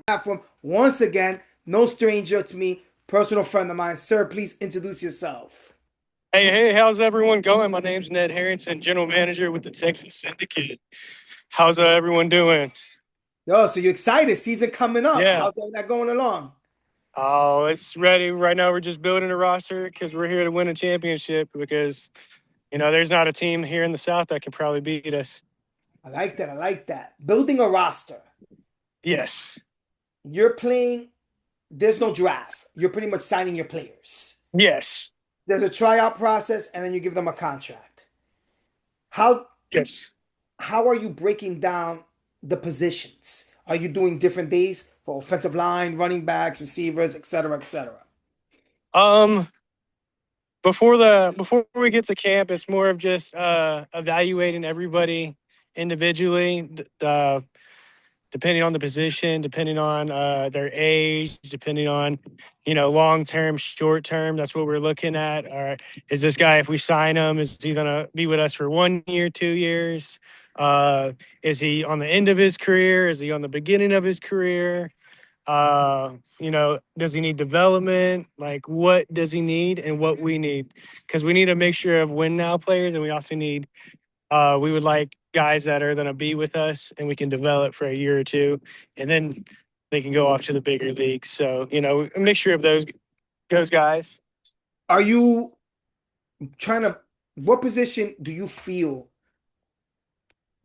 platform once again. No stranger to me, personal friend of mine. Sir, please introduce yourself. Hey, how's everyone going? My name's Ned Harrington, General Manager with the Texas Syndicate. How's everyone doing? Yo, so you excited? Season coming up. Yeah. How's that going along? Oh, it's ready. Right now, we're just building a roster because we're here to win a championship because, there's not a team here in the South that can probably beat us. I like that. I like that. Building a roster. Yes. You're playing, there's no draft. You're pretty much signing your players. Yes. There's a tryout process, and then you give them a contract. How Yes. how are you breaking down the positions? Are you doing different days for offensive line, running backs, receivers, etc., etc.? Um, before we get to camp, it's more of just evaluating everybody individually. Depending on the position, depending on their age, depending on, long term, short term. That's what we're looking at. Or is this guy, if we sign him, is he going to be with us for 1 year, 2 years? Is he on the end of his career? Is he on the beginning of his career? Does he need development? Like, what does he need and what we need? Because we need a mixture of win now players, and we also need we would like guys that are going to be with us and we can develop for a year or two, and then they can go off to the bigger leagues. So, a mixture of those guys. Are you trying to, what position do you feel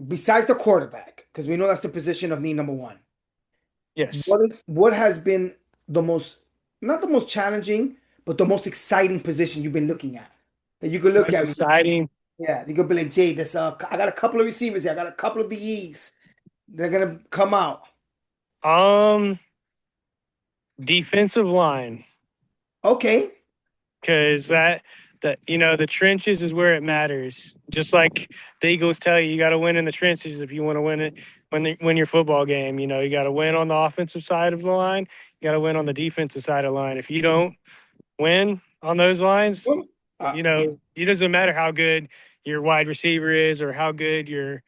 besides the quarterback? Because we know that's the position of need number one. Yes. What has been the most, not the most challenging, but the most exciting position you've been looking at? That you could look Most at. exciting. Yeah, you could be like, Jay, this I got a couple of receivers here. I got a couple of DEs. They're gonna come out. Um, Defensive line, Okay. because the trenches is where it matters. Just like the Eagles tell you, you got to win in the trenches if you want to win it win your football game. You got to win on the offensive side of the line. You got to win on the defensive side of the line. If you don't win on those lines, Well, Uh, it doesn't matter how good your wide receiver is or how good your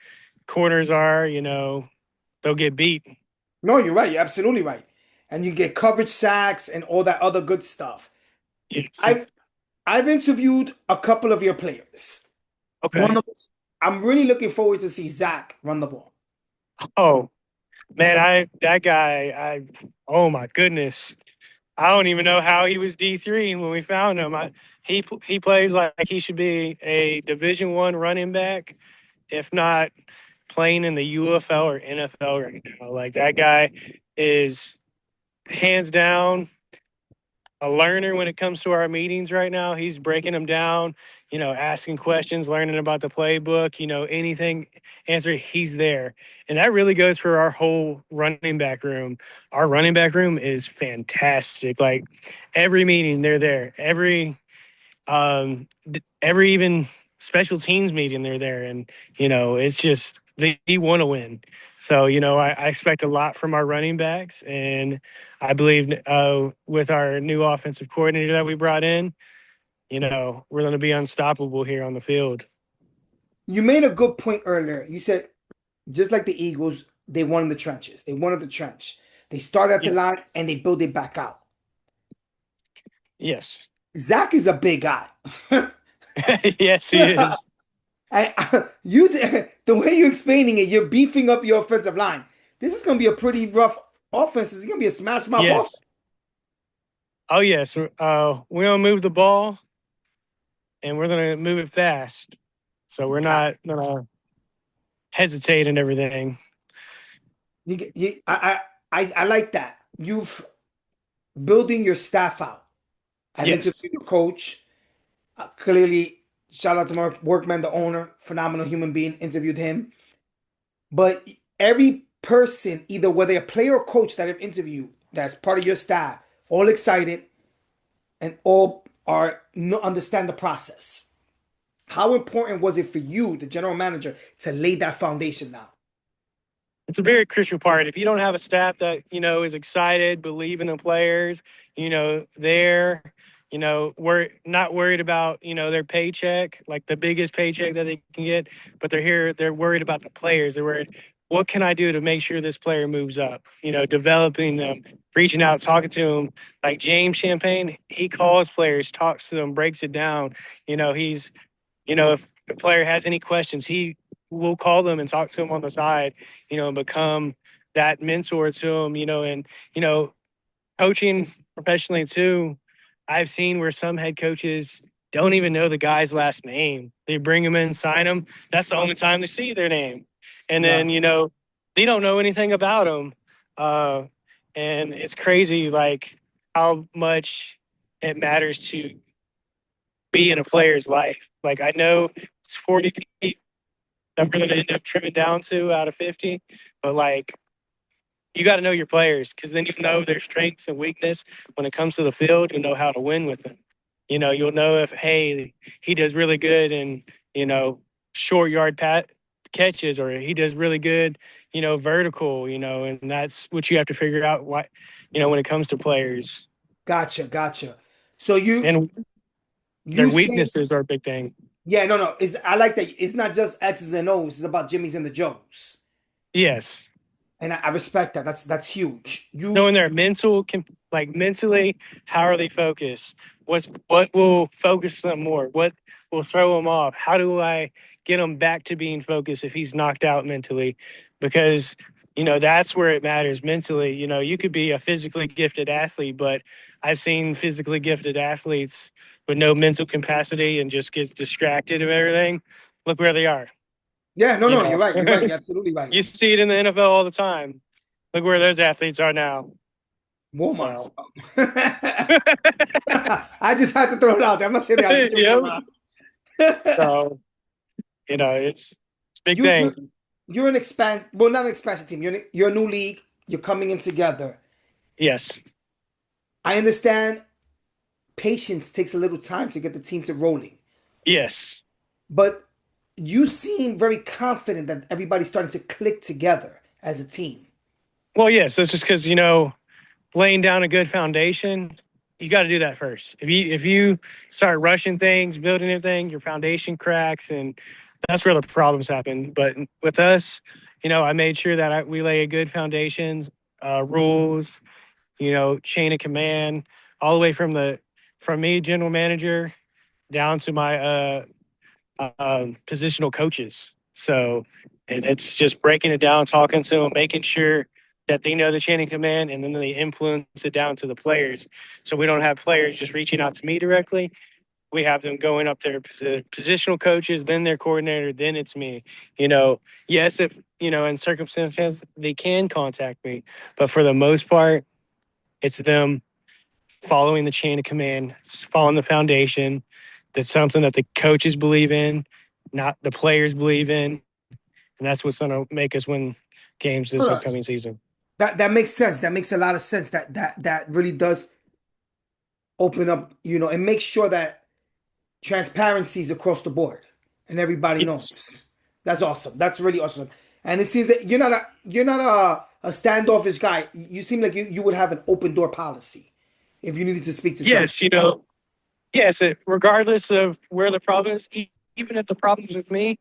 corners are, they'll get beat. no, you're right. You're absolutely right. And you get coverage sacks and all that other good stuff. Yes. I've I've interviewed a couple of your players. One Okay. of I'm really looking forward to see Zach run the ball. Oh, man, that guy, oh my goodness. I don't even know how he was D3 when we found him. He plays like he should be a Division 1 running back, if not playing in the UFL or NFL right now. Like, that guy is hands down a learner when it comes to our meetings right now. He's breaking them down, asking questions, learning about the playbook, anything answer, he's there. And that really goes for our whole running back room. Our running back room is fantastic. Like, every meeting, they're there. Every even special teams meeting, they're there. And, it's just they want to win. So, I expect a lot from our running backs. And I believe with our new offensive coordinator that we brought in, we're going to be unstoppable here on the field. You made a good point earlier. You said just like the Eagles, they won in the trenches. They wanted the trench. They started at the Yes. line and they built it back out. Yes. Zach is a big guy. Yes, he is. You the way you're explaining it, you're beefing up your offensive line. This is going to be a pretty rough offense. It's going to be a smash mouth offense. Yes. Oh, yes. We're going to move the ball and we're going to move it fast. So we're not going to hesitate and everything. I like that. You've building your staff out. I've Yes. interviewed your coach. Clearly, shout out to Mark Workman, the owner, phenomenal human being. Interviewed him, but every person, either whether a player or coach that I've interviewed, that's part of your staff, all excited and all are no understand the process. How important was it for you, the general manager, to lay that foundation down? It's a very crucial part. If you don't have a staff that, is excited, believe in the players, there, we're not worried about, their paycheck, like the biggest paycheck that they can get, but they're here, they're worried about the players. They're worried what can I do to make sure this player moves up? Developing them, reaching out, talking to them. Like James Champagne, he calls players, talks to them, breaks it down. He's if the player has any questions, he will call them and talk to them on the side, and become that mentor to them, and, coaching professionally too. I've seen where some head coaches don't even know the guy's last name. They bring him in, sign him. That's the only time they see their name. And Yeah. then, they don't know anything about him. Uh, and it's crazy, like, how much it matters to be in a player's life. Like, I know it's 40 people that we're going to end up trimming down to out of 50, but like, you got to know your players because then you know their strengths and weakness when it comes to the field. You know how to win with them. You'll know if, hey, he does really good in, you know, short yard catches, or he does really good, vertical, and that's what you have to figure out why, when it comes to players. Gotcha, gotcha. So you And their you say, weaknesses are a big thing. yeah, no, no. I like that. It's not just X's and O's. It's about Jimmy's and the Joes, Yes. and I respect that. That's huge. You Knowing their like mentally, how are they focused? What will focus them more? What will throw them off? How do I get him back to being focused if he's knocked out mentally? Because that's where it matters mentally. You could be a physically gifted athlete, but I've seen physically gifted athletes with no mental capacity and just get distracted of everything. Look where they are. Yeah, no, You no, you're know, right. You're right. You're absolutely right. you see it in the NFL all the time. Look where those athletes are now. Walmart. So, I just had to throw it out there. I'm not saying that. I'm just joking yep. around. So, it's a big you thing. you you're an expand well, not an expansion team. You're a new league. You're coming in together. Yes. I understand patience takes a little time to get the team to rolling, Yes. but you seem very confident that everybody's starting to click together as a team. Well, yes. That's just because laying down a good foundation. You got to do that first. If you start rushing things, building anything, your foundation cracks, and that's where the problems happen. But with us, I made sure that we lay a good foundation, rules, chain of command, all the way from me, general manager, down to my positional coaches. So, and it's just breaking it down, talking to them, making sure that they know the chain of command, and then they influence it down to the players. So we don't have players just reaching out to me directly. We have them going up their positional coaches, then their coordinator, then it's me. Yes, if in circumstances they can contact me, but for the most part, it's them following the chain of command, following the foundation. That's something that the coaches believe in, not the players believe in, and that's what's going to make us win games No, this no, upcoming season. that makes sense. That makes a lot of sense. That really does open up, and make sure that transparency is across the board and everybody Yes, knows. That's awesome. That's really awesome. And it seems that you're not a standoffish guy. You seem like you would have an open door policy if you needed to speak to someone. yes, yes. Regardless of where the problem is, even if the problem's with me,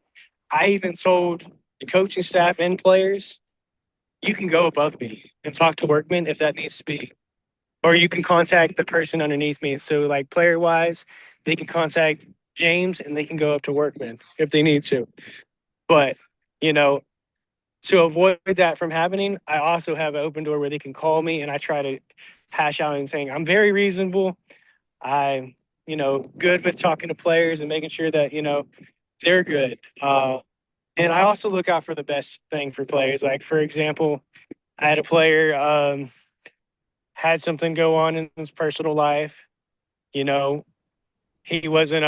I even told the coaching staff and players, you can go above me and talk to workmen if that needs to be, or you can contact the person underneath me. So, like player wise, they can contact James and they can go up to workmen if they need to. But you know, to avoid that from happening, I also have an open door where they can call me and I try to hash out and saying I'm very reasonable. I'm good with talking to players and making sure that they're good. And I also look out for the best thing for players. Like for example, I had a player had something go on in his personal life. You know, he wasn't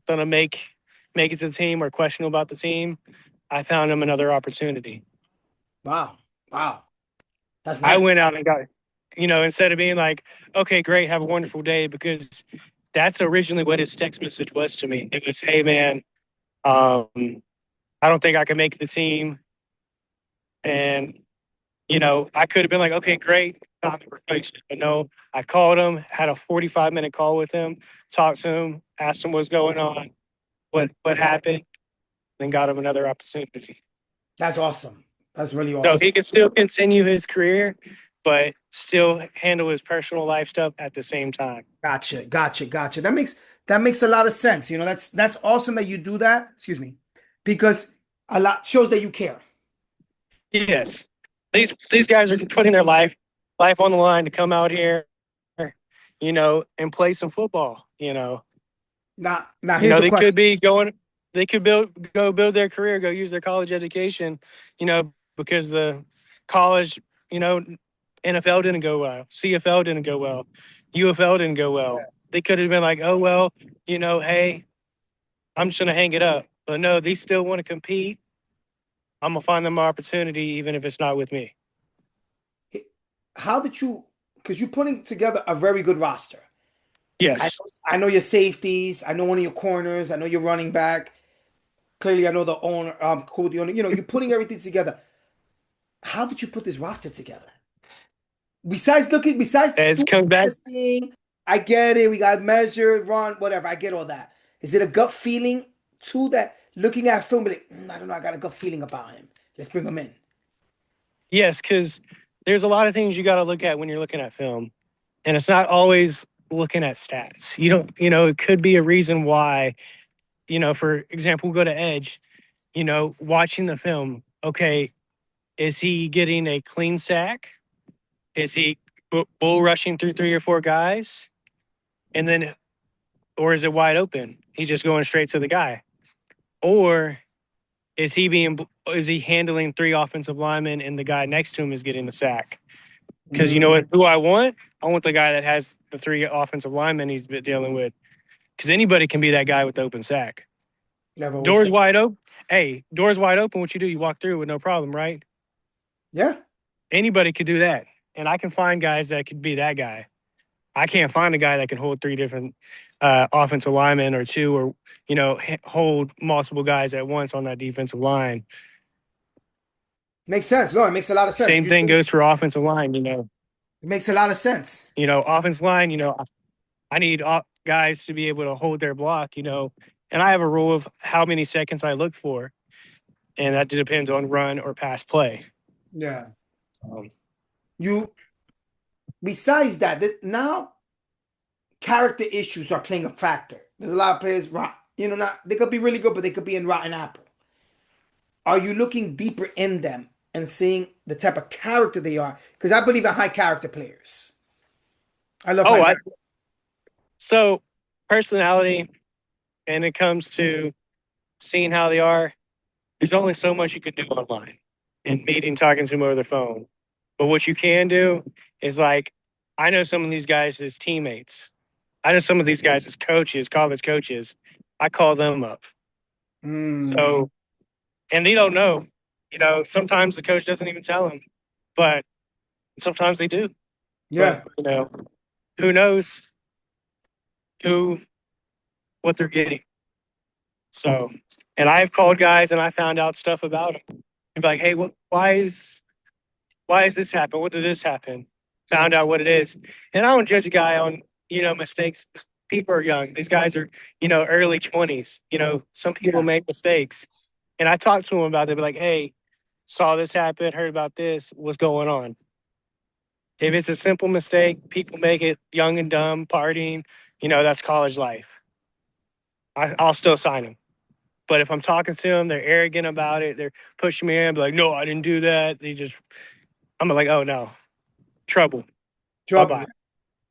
gonna make it to the team or questionable about the team. I found him another opportunity. Wow. Wow. That's I nice. went out and got, instead of being like, okay, great, have a wonderful day, because that's originally what his text message was to me. It was, hey, man, um, I don't think I can make the team. And, I could have been like, okay, great, found the replacement. But no, I called him, had a 45-minute call with him, talked to him, asked him what's going on, what happened, then got him another opportunity. That's awesome. That's really So awesome. he can still continue his career, but still handle his personal life stuff at the same time. Gotcha, gotcha, gotcha. That makes a lot of sense. That's awesome that you do that. Excuse me, because a lot shows that you care. Yes, these guys are putting their life on the line to come out here, and play some football. Now here's the They could question. be going, they could build their career, go use their college education, because the college, you know, NFL didn't go well, CFL didn't go well, UFL didn't go well. They could have been like, oh well, hey, I'm just gonna hang it up. But no, they still want to compete. I'm gonna find them an opportunity, even if it's not with me. How did you? Because you're putting together a very good roster. I Yes, I know your safeties. I know one of your corners. I know your running back. Clearly, I know the owner. Cool, the owner. You're putting everything together. How did you put this roster together? Besides it's doing come back. testing, I get it. We got measured, run, whatever. I get all that. Is it a gut feeling too that looking at film, be like, I don't know, I got a gut feeling about him. Let's bring him in. Yes, because there's a lot of things you got to look at when you're looking at film, and it's not always looking at stats. You don't, it could be a reason why. For example, we'll go to edge. Watching the film. Okay, is he getting a clean sack? Is he bull rushing through three or four guys, and then, or is it wide open? He's just going straight to the guy, or is he handling three offensive linemen and the guy next to him is getting the sack? Because you know Mm, what? Who I want? I want the guy that has the three offensive linemen he's been dealing with. Because anybody can be that guy with the open sack. I've always Doors said, wide open. Hey, doors wide open. What you do? You walk through with no problem, right? yeah, Anybody could do that, and I can find guys that could be that guy. I can't find a guy that can hold three different offensive linemen or two, or hold multiple guys at once on that defensive line. makes sense. No, it makes a lot of sense. Same thing goes for offensive line. It makes a lot of sense. Offensive line. I need guys to be able to hold their block. And I have a rule of how many seconds I look for, and that depends on run or pass play. Yeah. Um, You besides that, now character issues are playing a factor. There's a lot of players, not they could be really good, but they could be in rotten apple. Are you looking deeper in them and seeing the type of character they are? Because I believe in high character players. I love high oh, character. so personality, and it comes to seeing how they are. There's only so much you can do online and meeting, talking to them over the phone. But what you can do is like, I know some of these guys as teammates. I know some of these guys as coaches, college coaches. I call them up. Mm, So, and they don't know. Sometimes the coach doesn't even tell them, but sometimes they do. But yeah, who knows who what they're getting? So, and I've called guys and I found out stuff about them. And be like, hey, why is this happen? What did this happen? Found out what it is. And I don't judge a guy on, mistakes. People are young. These guys are, early 20s. Some people yeah. make mistakes. And I talk to them about it. Be like, hey, saw this happen, heard about this. What's going on? If it's a simple mistake, people make it young and dumb, partying, that's college life. I'll still sign them. But if I'm talking to them, they're arrogant about it. They're pushing me in, be like, no, I didn't do that. I'm like, oh no, trouble. Bye Trouble. bye.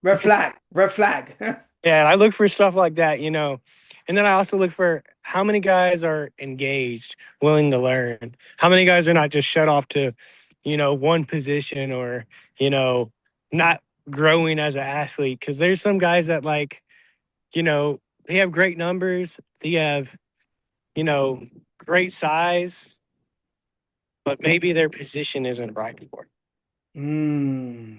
Red flag. Red flag. Yeah, and I look for stuff like that. And then I also look for how many guys are engaged, willing to learn. How many guys are not just shut off to, one position or, you know, not growing as an athlete. Because there's some guys that they have great numbers, they have, you know, great size, but maybe their position isn't right for it.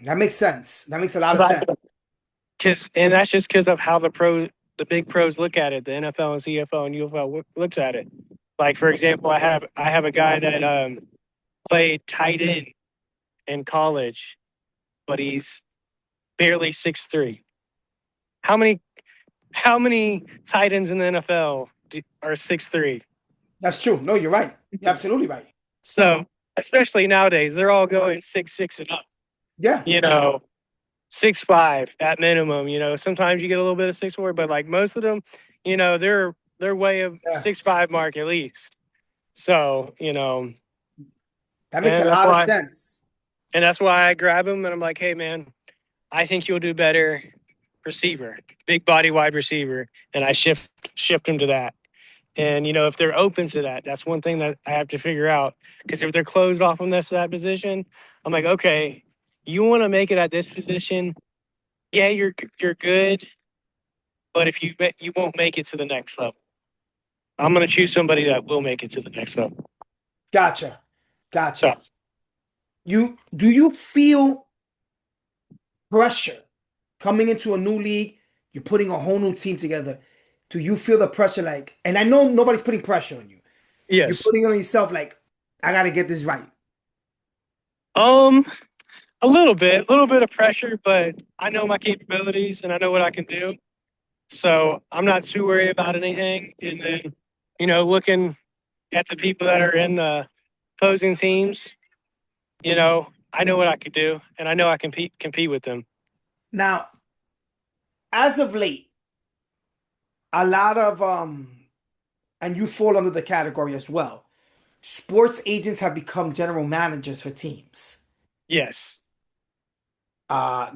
That makes sense. That makes a lot of sense. And that's just because of how the big pros look at it. The NFL and CFL and UFL looks at it. Like for example, I have a guy that played tight end in college, but he's barely 6'3". How many how many tight ends in the NFL are 6'3"? That's true. No, you're right. You're absolutely right. So especially nowadays, they're all going 6'6" and up. Yeah, You know, 6'5" at minimum. You know, sometimes you get a little bit of 6'4", but like most of them, they're way of yeah. 6'5" mark at least. So That makes a and lot of sense. that's why I grab him and I'm like, hey man, I think you'll do better receiver, big body wide receiver, and I shift him to that. And if they're open to that, that's one thing that I have to figure out. Because if they're closed off on this that position, I'm like, okay, you want to make it at this position? Yeah, you're good, but if you won't make it to the next level. I'm gonna choose somebody that will make it to the next level. Gotcha. So, Gotcha. Do you feel pressure coming into a new league? You're putting a whole new team together. Do you feel the pressure like, and I know nobody's putting pressure on you. You're yes, putting it on yourself like, I gotta get this right. um, a little bit of pressure, but I know my capabilities and I know what I can do. So I'm not too worried about anything. And then, looking at the people that are in the opposing teams, I know what I could do, and I know I can compete with them. Now, as of late, a lot of and you fall under the category as well. Sports agents have become general managers for teams. Yes.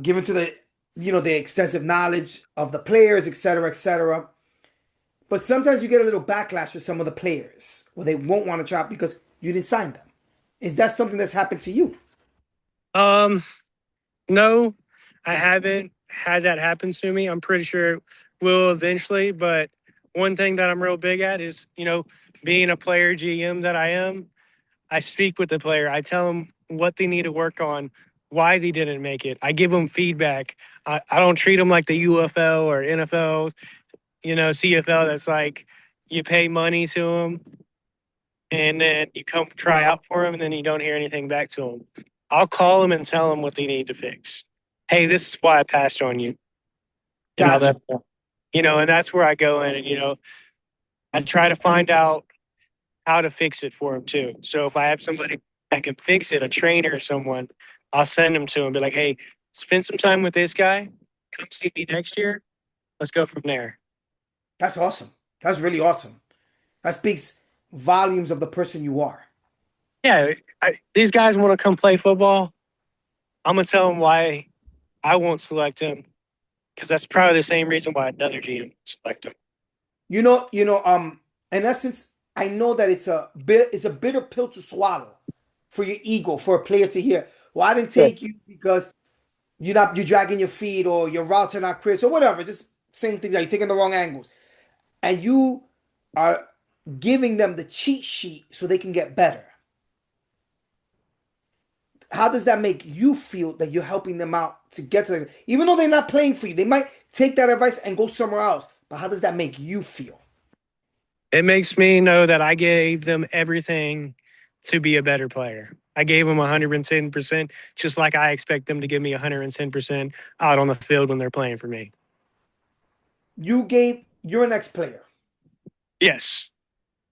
Given to the extensive knowledge of the players, et cetera, et cetera. But sometimes you get a little backlash with some of the players where they won't want to drop because you didn't sign them. Is that something that's happened to you? Um, no, I haven't had that happen to me. I'm pretty sure it will eventually, but one thing that I'm real big at is, being a player GM that I am, I speak with the player. I tell them what they need to work on, why they didn't make it. I give them feedback. I don't treat them like the UFL or NFL, CFL. That's like you pay money to them and then you come try out for them and then you don't hear anything back to them. I'll call them and tell them what they need to fix. Hey, this is why I passed on you. And all Gotcha. that, and that's where I go in and, I try to find out how to fix it for them too. So if I have somebody that can fix it, a trainer or someone, I'll send them to them. Be like, hey, spend some time with this guy. Come see me next year. Let's go from there. That's awesome. That's really awesome. That speaks volumes of the person you are. Yeah, these guys want to come play football. I'm gonna tell them why I won't select him because that's probably the same reason why another GM will select him. In essence, I know that it's a bitter pill to swallow for your ego, for a player to hear, well, I didn't Yes. take you because you're dragging your feet or your routes are not crisp or whatever. Just saying things like you're taking the wrong angles. And you are giving them the cheat sheet so they can get better. How does that make you feel that you're helping them out to get to this? Even though they're not playing for you, they might take that advice and go somewhere else. But how does that make you feel? It makes me know that I gave them everything to be a better player. I gave them 110%, just like I expect them to give me 110% out on the field when they're playing for me. You're an ex-player. Yes.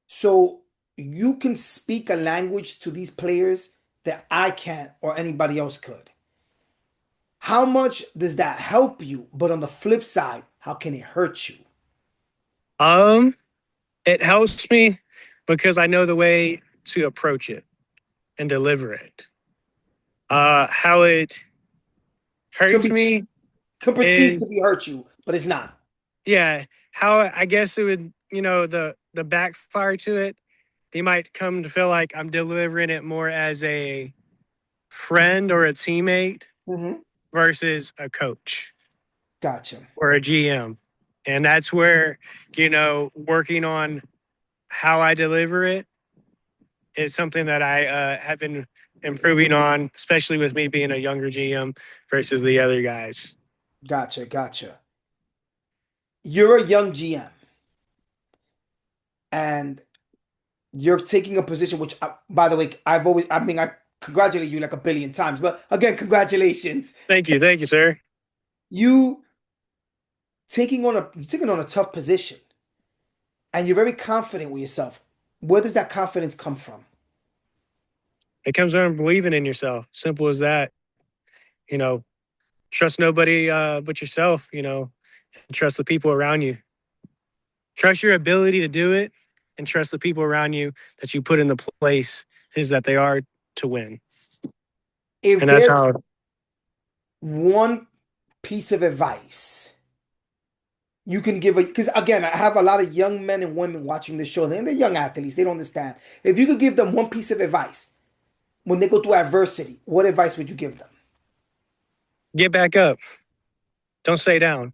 So you can speak a language to these players that I can't or anybody else could. How much does that help you? But on the flip side, how can it hurt you? Um, it helps me because I know the way to approach it and deliver it. How it Can hurts be me can perceive is to be hurt you, but it's not. yeah, how I guess it would, the backfire to it. They might come to feel like I'm delivering it more as a friend or a teammate Hmm. versus a coach Gotcha. or a GM. And that's where, working on how I deliver it is something that I have been improving on, especially with me being a younger GM versus the other guys. Gotcha. Gotcha. You're a young GM and you're taking a position which, by the way, I congratulate you like a billion times. But again, congratulations. Thank you. Thank you, sir. You you're taking on a tough position and you're very confident with yourself. Where does that confidence come from? It comes down to believing in yourself. Simple as that. You know, trust nobody but yourself, and trust the people around you. Trust your ability to do it and trust the people around you that you put in the place is that they are to win. If And that's there's how, one piece of advice you can give, because again, I have a lot of young men and women watching this show, and they're young athletes, they don't understand. If you could give them one piece of advice when they go through adversity, what advice would you give them? get back up. Don't stay down.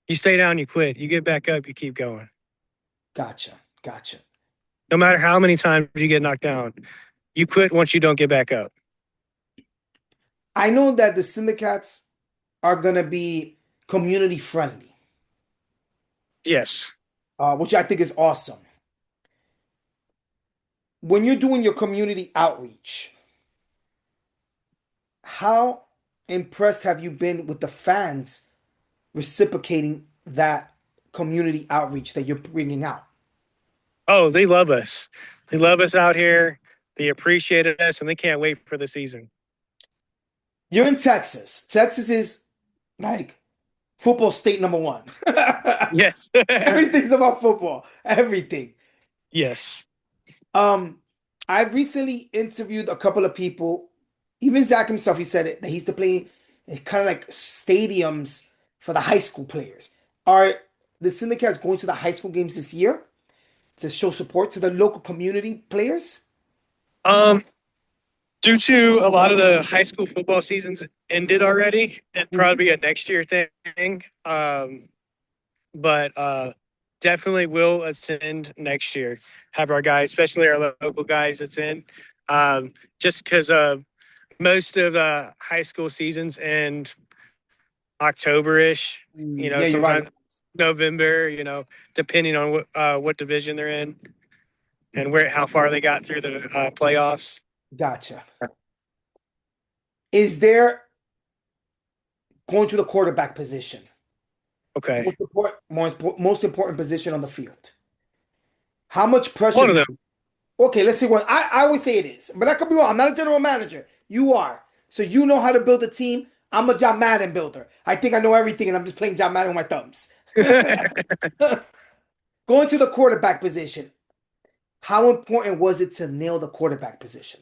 You stay down, you quit. You get back up, you keep going. Gotcha. Gotcha. No matter how many times you get knocked down, you quit once you don't get back up. I know that the syndicates are going to be community friendly, Yes. which I think is awesome. When you're doing your community outreach, how impressed have you been with the fans reciprocating that community outreach that you're bringing out? Oh, they love us. They love us out here. They appreciated us and they can't wait for the season. You're in Texas. Texas is like football state number one. Yes. Everything's about football. Everything. Yes. Um, I've recently interviewed a couple of people. Even Zach himself, he said it that he used to play kind of like stadiums for the high school players. Are the Syndicates going to the high school games this year to show support to the local community players? Um, Due to a lot of the high school football seasons ended already, it'd probably be a next year thing. But definitely will ascend next year. Have our guys, especially our local guys, ascend. Just because most of the high school seasons end October-ish. Yeah, you're right. Sometimes November. Depending on what division they're in and how far they got through the playoffs. Gotcha. Is there going to the quarterback position? Okay, Most important position on the field. How much pressure one of did them. Okay, let's see what I always say it is, but I could be wrong. I'm not a general manager. You are. So you know how to build a team. I'm a John Madden builder. I think I know everything and I'm just playing John Madden with my thumbs. Going to the quarterback position. How important was it to nail the quarterback position?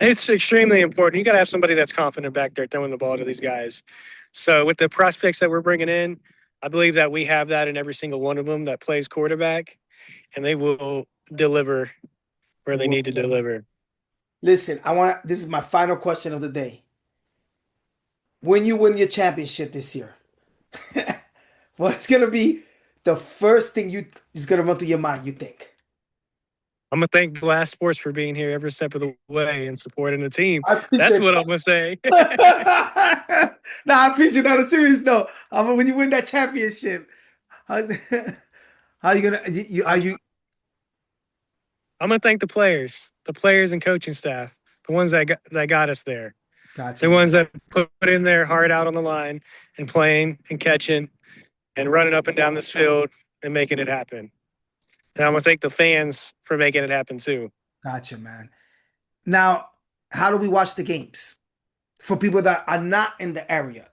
It's extremely important. You got to have somebody that's confident back there throwing the ball to these guys. So with the prospects that we're bringing in, I believe that we have that in every single one of them that plays quarterback, and they will deliver where they need to deliver. Listen, this is my final question of the day. When you win your championship this year, what's gonna be the first thing you is gonna run through your mind, you think? I'm gonna thank Blastsportz for being here every step of the way and supporting the team. I That's appreciate what I'm gonna say. that. Nah, I appreciate that. On a serious note, when you win that championship, how, how you gonna are you I'm gonna thank the players and coaching staff, the ones that got us there, gotcha, the man. ones that put in their heart out on the line and playing and catching and running up and down this field and making it happen. And I'm gonna thank the fans for making it happen too. Gotcha, man. Now, how do we watch the games? For people that are not in the area,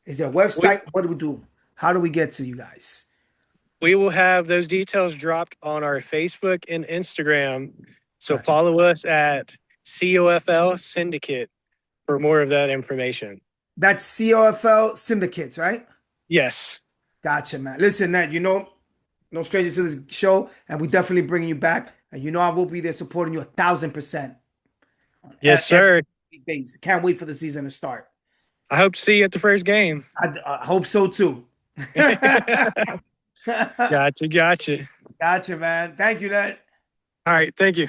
is there a We website? What do we do? How do we get to you guys? we will have those details dropped on our Facebook and Instagram. So Gotcha. follow us at COFL Syndicate for more of that information. That's COFL Syndicates, right? Yes. Gotcha, man. Listen, Ned, no strangers to this show, and we definitely bringing you back. And I will be there supporting you 1,000% on Yes, sir. every base. Can't wait for the season to start. I hope to see you at the first game. I hope so too. Gotcha. Gotcha, man. Thank you, Ned. All right. Thank you.